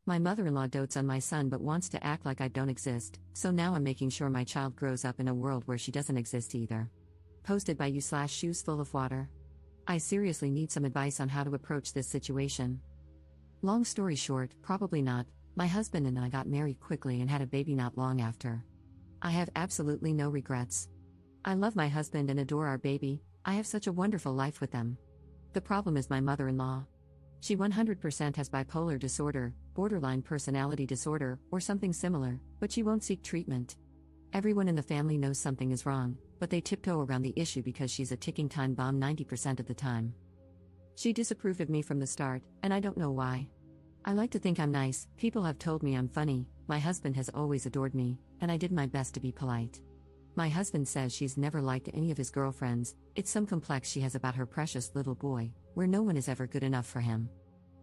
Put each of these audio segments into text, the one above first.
My mother-in-law dotes on my son but wants to act like I don't exist, so now I'm making sure my child grows up in a world where she doesn't exist either. Posted by you/shoes full of water. I seriously need some advice on how to approach this situation. Long story short, probably not. My husband and I got married quickly and had a baby not long after. I have absolutely no regrets. I love my husband and adore our baby. I have such a wonderful life with them. The problem is my mother-in-law. She 100% has bipolar disorder, borderline personality disorder, or something similar, but she won't seek treatment. Everyone in the family knows something is wrong, but they tiptoe around the issue because she's a ticking time bomb 90% of the time. She disapproved of me from the start, and I don't know why. I like to think I'm nice, people have told me I'm funny, my husband has always adored me, and I did my best to be polite. My husband says she's never liked any of his girlfriends, it's some complex she has about her precious little boy, where no one is ever good enough for him.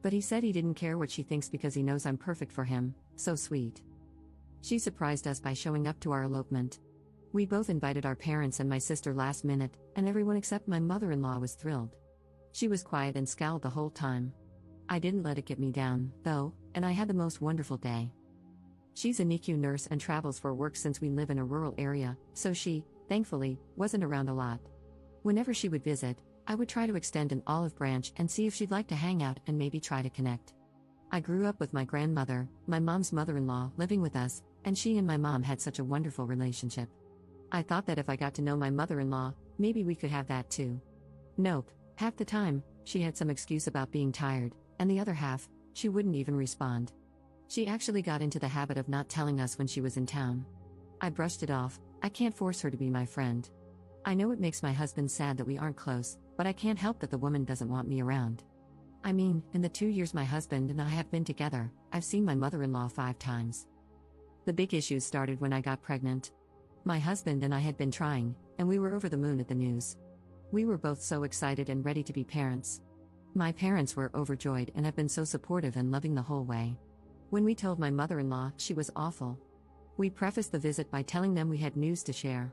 But he said he didn't care what she thinks because he knows I'm perfect for him, so sweet. She surprised us by showing up to our elopement. We both invited our parents and my sister last minute, and everyone except my mother-in-law was thrilled. She was quiet and scowled the whole time. I didn't let it get me down, though, and I had the most wonderful day. She's a NICU nurse and travels for work since we live in a rural area, so she, thankfully, wasn't around a lot. Whenever she would visit, I would try to extend an olive branch and see if she'd like to hang out and maybe try to connect. I grew up with my grandmother, my mom's mother-in-law, living with us, and she and my mom had such a wonderful relationship. I thought that if I got to know my mother-in-law, maybe we could have that too. Nope, half the time, she had some excuse about being tired, and the other half, she wouldn't even respond. She actually got into the habit of not telling us when she was in town. I brushed it off, I can't force her to be my friend. I know it makes my husband sad that we aren't close, but I can't help that the woman doesn't want me around. I mean, in the 2 years my husband and I have been together, I've seen my mother-in-law 5 times. The big issues started when I got pregnant. My husband and I had been trying, and we were over the moon at the news. We were both so excited and ready to be parents. My parents were overjoyed and have been so supportive and loving the whole way. When we told my mother-in-law, she was awful. We prefaced the visit by telling them we had news to share.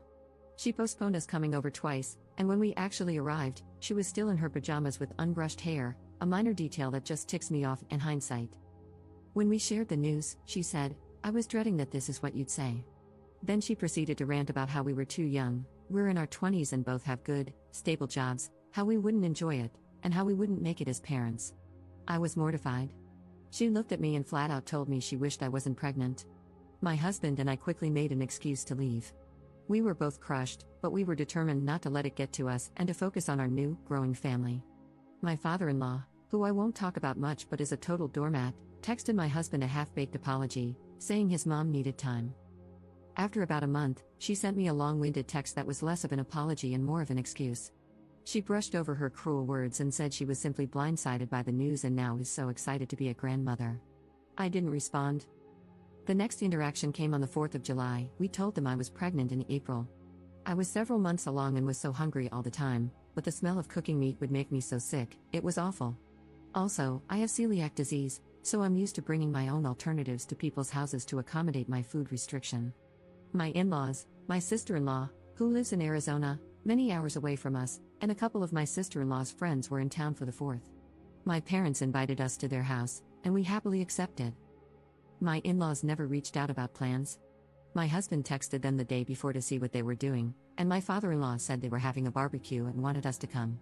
She postponed us coming over twice, and when we actually arrived, she was still in her pajamas with unbrushed hair, a minor detail that just ticks me off in hindsight. When we shared the news, she said, "I was dreading that this is what you'd say." Then she proceeded to rant about how we were too young, we're in our 20s and both have good, stable jobs, how we wouldn't enjoy it, and how we wouldn't make it as parents. I was mortified. She looked at me and flat out told me she wished I wasn't pregnant. My husband and I quickly made an excuse to leave. We were both crushed, but we were determined not to let it get to us and to focus on our new, growing family. My father-in-law, who I won't talk about much but is a total doormat, texted my husband a half-baked apology, saying his mom needed time. After about a month, she sent me a long-winded text that was less of an apology and more of an excuse. She brushed over her cruel words and said she was simply blindsided by the news and now is so excited to be a grandmother. I didn't respond. The next interaction came on the 4th of July. We told them I was pregnant in April. I was several months along and was so hungry all the time, but the smell of cooking meat would make me so sick, it was awful. Also, I have celiac disease, so I'm used to bringing my own alternatives to people's houses to accommodate my food restriction. My in-laws, my sister-in-law, who lives in Arizona, many hours away from us, and a couple of my sister-in-law's friends were in town for the 4th. My parents invited us to their house, and we happily accepted. My in-laws never reached out about plans. My husband texted them the day before to see what they were doing, and my father-in-law said they were having a barbecue and wanted us to come.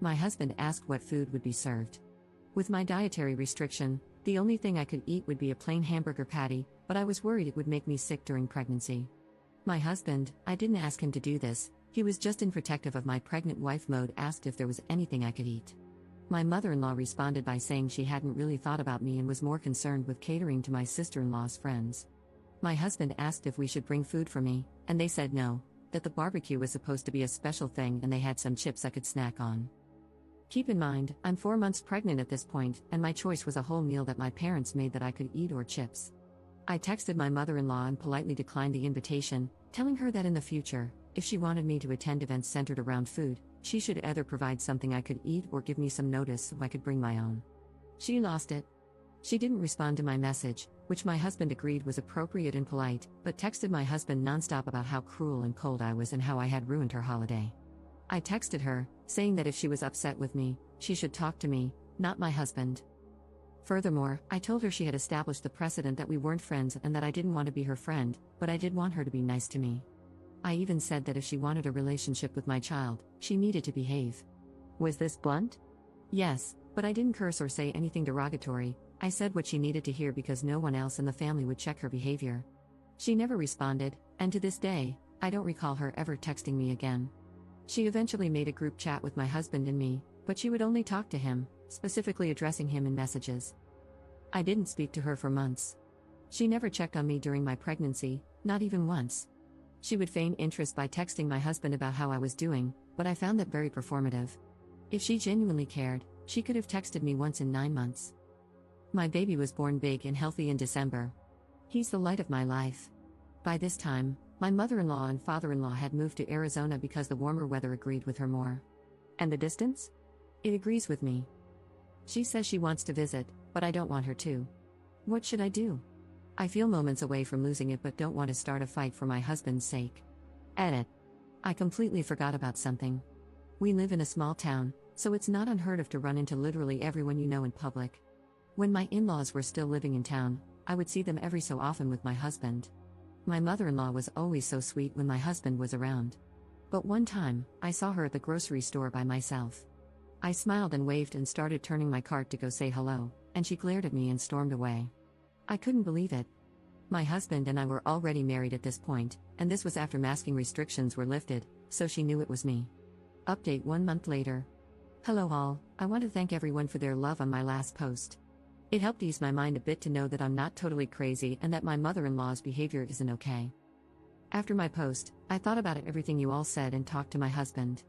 My husband asked what food would be served. With my dietary restriction, the only thing I could eat would be a plain hamburger patty, but I was worried it would make me sick during pregnancy. My husband, I didn't ask him to do this, he was just in protective of my pregnant wife mode, asked if there was anything I could eat. My mother-in-law responded by saying she hadn't really thought about me and was more concerned with catering to my sister-in-law's friends. My husband asked if we should bring food for me, and they said no, that the barbecue was supposed to be a special thing and they had some chips I could snack on. Keep in mind, I'm 4 months pregnant at this point, and my choice was a whole meal that my parents made that I could eat or chips. I texted my mother-in-law and politely declined the invitation, telling her that in the future, if she wanted me to attend events centered around food, she should either provide something I could eat or give me some notice so I could bring my own. She lost it. She didn't respond to my message, which my husband agreed was appropriate and polite, but texted my husband nonstop about how cruel and cold I was and how I had ruined her holiday. I texted her, saying that if she was upset with me, she should talk to me, not my husband. Furthermore, I told her she had established the precedent that we weren't friends and that I didn't want to be her friend, but I did want her to be nice to me. I even said that if she wanted a relationship with my child, she needed to behave. Was this blunt? Yes, but I didn't curse or say anything derogatory. I said what she needed to hear because no one else in the family would check her behavior. She never responded, and to this day, I don't recall her ever texting me again. She eventually made a group chat with my husband and me, but she would only talk to him, specifically addressing him in messages. I didn't speak to her for months. She never checked on me during my pregnancy, not even once. She would feign interest by texting my husband about how I was doing, but I found that very performative. If she genuinely cared, she could have texted me once in 9 months. My baby was born big and healthy in December. He's the light of my life. By this time, my mother-in-law and father-in-law had moved to Arizona because the warmer weather agreed with her more. And the distance? It agrees with me. She says she wants to visit, but I don't want her to. What should I do? I feel moments away from losing it but don't want to start a fight for my husband's sake. Edit. I completely forgot about something. We live in a small town, so it's not unheard of to run into literally everyone you know in public. When my in-laws were still living in town, I would see them every so often with my husband. My mother-in-law was always so sweet when my husband was around. But one time, I saw her at the grocery store by myself. I smiled and waved and started turning my cart to go say hello, and she glared at me and stormed away. I couldn't believe it. My husband and I were already married at this point, and this was after masking restrictions were lifted, so she knew it was me. Update 1 month later. Hello all, I want to thank everyone for their love on my last post. It helped ease my mind a bit to know that I'm not totally crazy and that my mother-in-law's behavior isn't okay. After my post, I thought about everything you all said and talked to my husband.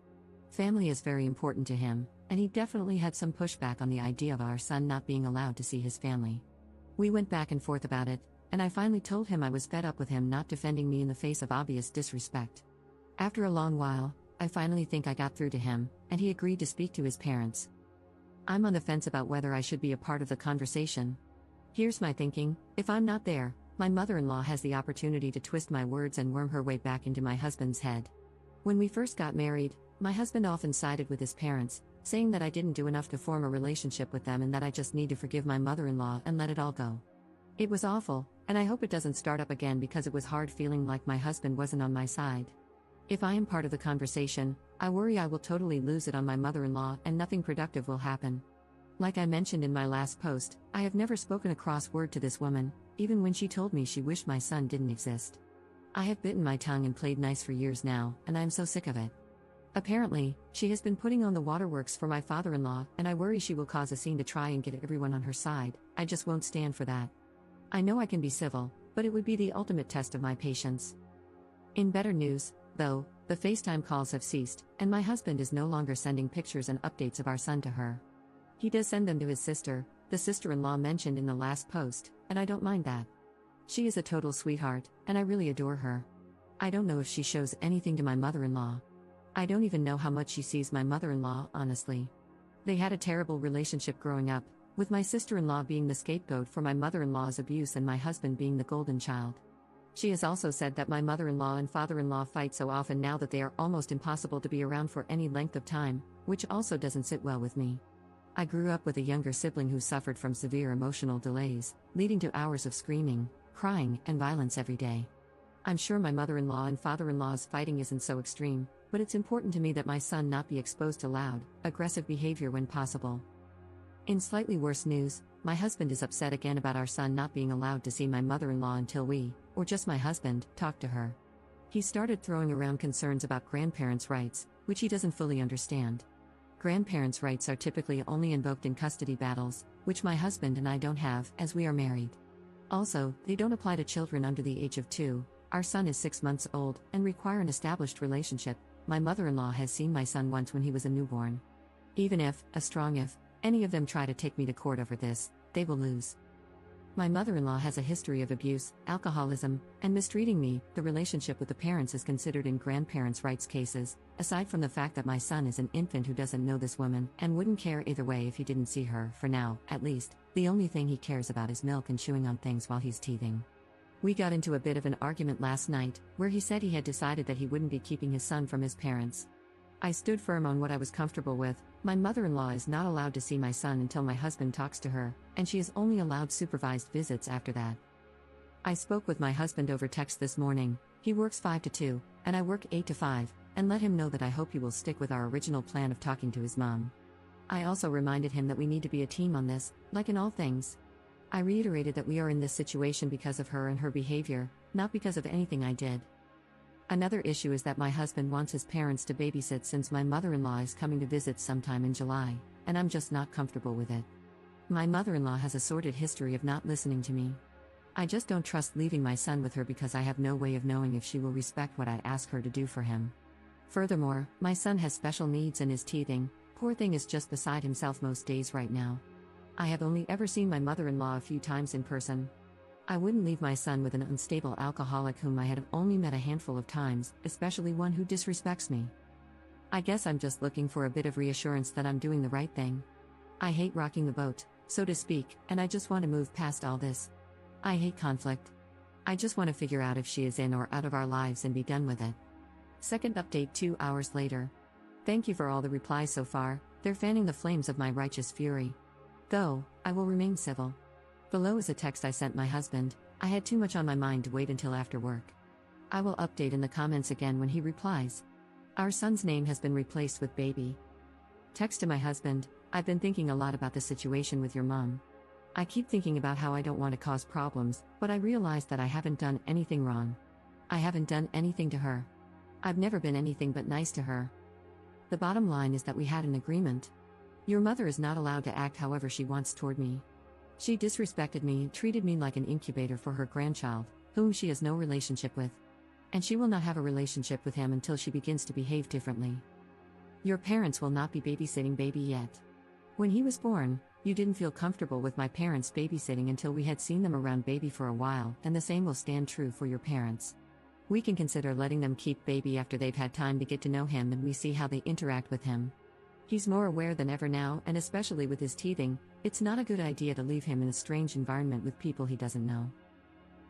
Family is very important to him, and he definitely had some pushback on the idea of our son not being allowed to see his family. We went back and forth about it, and I finally told him I was fed up with him not defending me in the face of obvious disrespect. After a long while, I finally think I got through to him, and he agreed to speak to his parents. I'm on the fence about whether I should be a part of the conversation. Here's my thinking: if I'm not there, my mother-in-law has the opportunity to twist my words and worm her way back into my husband's head. When we first got married, my husband often sided with his parents, saying that I didn't do enough to form a relationship with them and that I just need to forgive my mother-in-law and let it all go. It was awful, and I hope it doesn't start up again because it was hard feeling like my husband wasn't on my side. If I am part of the conversation, I worry I will totally lose it on my mother-in-law and nothing productive will happen. Like I mentioned in my last post, I have never spoken a cross word to this woman, even when she told me she wished my son didn't exist. I have bitten my tongue and played nice for years now, and I am so sick of it. Apparently, she has been putting on the waterworks for my father-in-law, and I worry she will cause a scene to try and get everyone on her side. I just won't stand for that. I know I can be civil, but it would be the ultimate test of my patience. In better news, though, the FaceTime calls have ceased, and my husband is no longer sending pictures and updates of our son to her. He does send them to his sister, the sister-in-law mentioned in the last post, and I don't mind that. She is a total sweetheart, and I really adore her. I don't know if she shows anything to my mother-in-law. I don't even know how much she sees my mother-in-law, honestly. They had a terrible relationship growing up, with my sister-in-law being the scapegoat for my mother-in-law's abuse and my husband being the golden child. She has also said that my mother-in-law and father-in-law fight so often now that they are almost impossible to be around for any length of time, which also doesn't sit well with me. I grew up with a younger sibling who suffered from severe emotional delays, leading to hours of screaming, crying, and violence every day. I'm sure my mother-in-law and father-in-law's fighting isn't so extreme, but it's important to me that my son not be exposed to loud, aggressive behavior when possible. In slightly worse news, my husband is upset again about our son not being allowed to see my mother-in-law until we, or just my husband, talk to her. He started throwing around concerns about grandparents' rights, which he doesn't fully understand. Grandparents' rights are typically only invoked in custody battles, which my husband and I don't have, as we are married. Also, they don't apply to children under the age of 2. Our son is 6 months old, and require an established relationship. My mother-in-law has seen my son once when he was a newborn. Even if, a strong if, any of them try to take me to court over this, they will lose. My mother-in-law has a history of abuse, alcoholism, and mistreating me. The relationship with the parents is considered in grandparents' rights cases, aside from the fact that my son is an infant who doesn't know this woman and wouldn't care either way if he didn't see her. For now, at least, the only thing he cares about is milk and chewing on things while he's teething. We got into a bit of an argument last night, where he said he had decided that he wouldn't be keeping his son from his parents. I stood firm on what I was comfortable with. My mother-in-law is not allowed to see my son until my husband talks to her, and she is only allowed supervised visits after that. I spoke with my husband over text this morning. He works 5 to 2, and I work 8 to 5, and let him know that I hope he will stick with our original plan of talking to his mom. I also reminded him that we need to be a team on this, like in all things. I reiterated that we are in this situation because of her and her behavior, not because of anything I did. Another issue is that my husband wants his parents to babysit since my mother-in-law is coming to visit sometime in July, and I'm just not comfortable with it. My mother-in-law has a sordid history of not listening to me. I just don't trust leaving my son with her because I have no way of knowing if she will respect what I ask her to do for him. Furthermore, my son has special needs and is teething. Poor thing is just beside himself most days right now. I have only ever seen my mother-in-law a few times in person. I wouldn't leave my son with an unstable alcoholic whom I had only met a handful of times, especially one who disrespects me. I guess I'm just looking for a bit of reassurance that I'm doing the right thing. I hate rocking the boat, so to speak, and I just want to move past all this. I hate conflict. I just want to figure out if she is in or out of our lives and be done with it. Second update 2 hours later. Thank you for all the replies so far, they're fanning the flames of my righteous fury. Though, I will remain civil. Below is a text I sent my husband. I had too much on my mind to wait until after work. I will update in the comments again when he replies. Our son's name has been replaced with baby. Text to my husband, I've been thinking a lot about the situation with your mom. I keep thinking about how I don't want to cause problems, but I realize that I haven't done anything wrong. I haven't done anything to her. I've never been anything but nice to her. The bottom line is that we had an agreement. Your mother is not allowed to act however she wants toward me. She disrespected me and treated me like an incubator for her grandchild, whom she has no relationship with. And she will not have a relationship with him until she begins to behave differently. Your parents will not be babysitting baby yet. When he was born, you didn't feel comfortable with my parents babysitting until we had seen them around baby for a while, and the same will stand true for your parents. We can consider letting them keep baby after they've had time to get to know him and we see how they interact with him. He's more aware than ever now, and especially with his teething, it's not a good idea to leave him in a strange environment with people he doesn't know.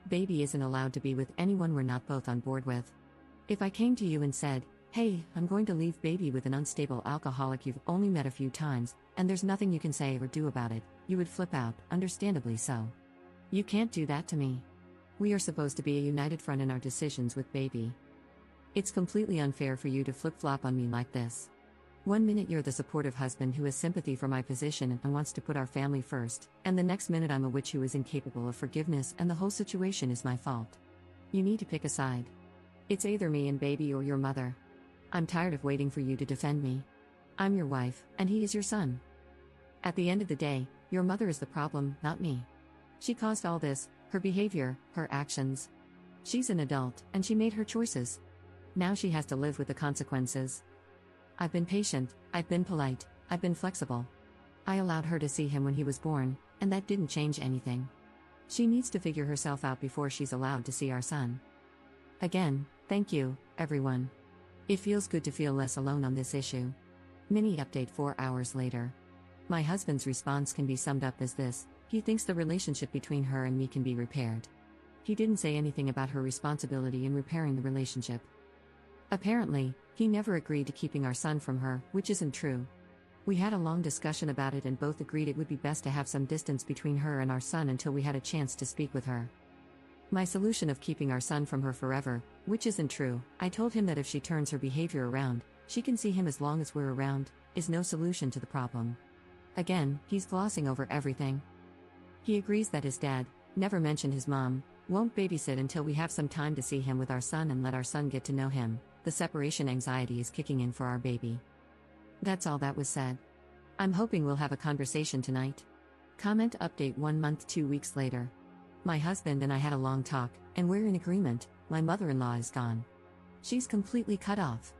Baby isn't allowed to be with anyone we're not both on board with. If I came to you and said, hey, I'm going to leave baby with an unstable alcoholic you've only met a few times, and there's nothing you can say or do about it, you would flip out, understandably so. You can't do that to me. We are supposed to be a united front in our decisions with baby. It's completely unfair for you to flip-flop on me like this. 1 minute you're the supportive husband who has sympathy for my position and wants to put our family first, and the next minute I'm a witch who is incapable of forgiveness and the whole situation is my fault. You need to pick a side. It's either me and baby or your mother. I'm tired of waiting for you to defend me. I'm your wife, and he is your son. At the end of the day, your mother is the problem, not me. She caused all this, her behavior, her actions. She's an adult, and she made her choices. Now she has to live with the consequences. I've been patient, I've been polite, I've been flexible. I allowed her to see him when he was born, and that didn't change anything. She needs to figure herself out before she's allowed to see our son. Again, thank you, everyone. It feels good to feel less alone on this issue. Mini update 4 hours later. My husband's response can be summed up as this: he thinks the relationship between her and me can be repaired. He didn't say anything about her responsibility in repairing the relationship. Apparently, he never agreed to keeping our son from her, which isn't true. We had a long discussion about it and both agreed it would be best to have some distance between her and our son until we had a chance to speak with her. My solution of keeping our son from her forever, which isn't true, I told him that if she turns her behavior around, she can see him as long as we're around, is no solution to the problem. Again, he's glossing over everything. He agrees that his dad, never mentioned his mom, won't babysit until we have some time to see him with our son and let our son get to know him. The separation anxiety is kicking in for our baby. That's all that was said. I'm hoping we'll have a conversation tonight. Comment update 1 month 2 weeks later. My husband and I had a long talk, and we're in agreement. My mother-in-law is gone. She's completely cut off.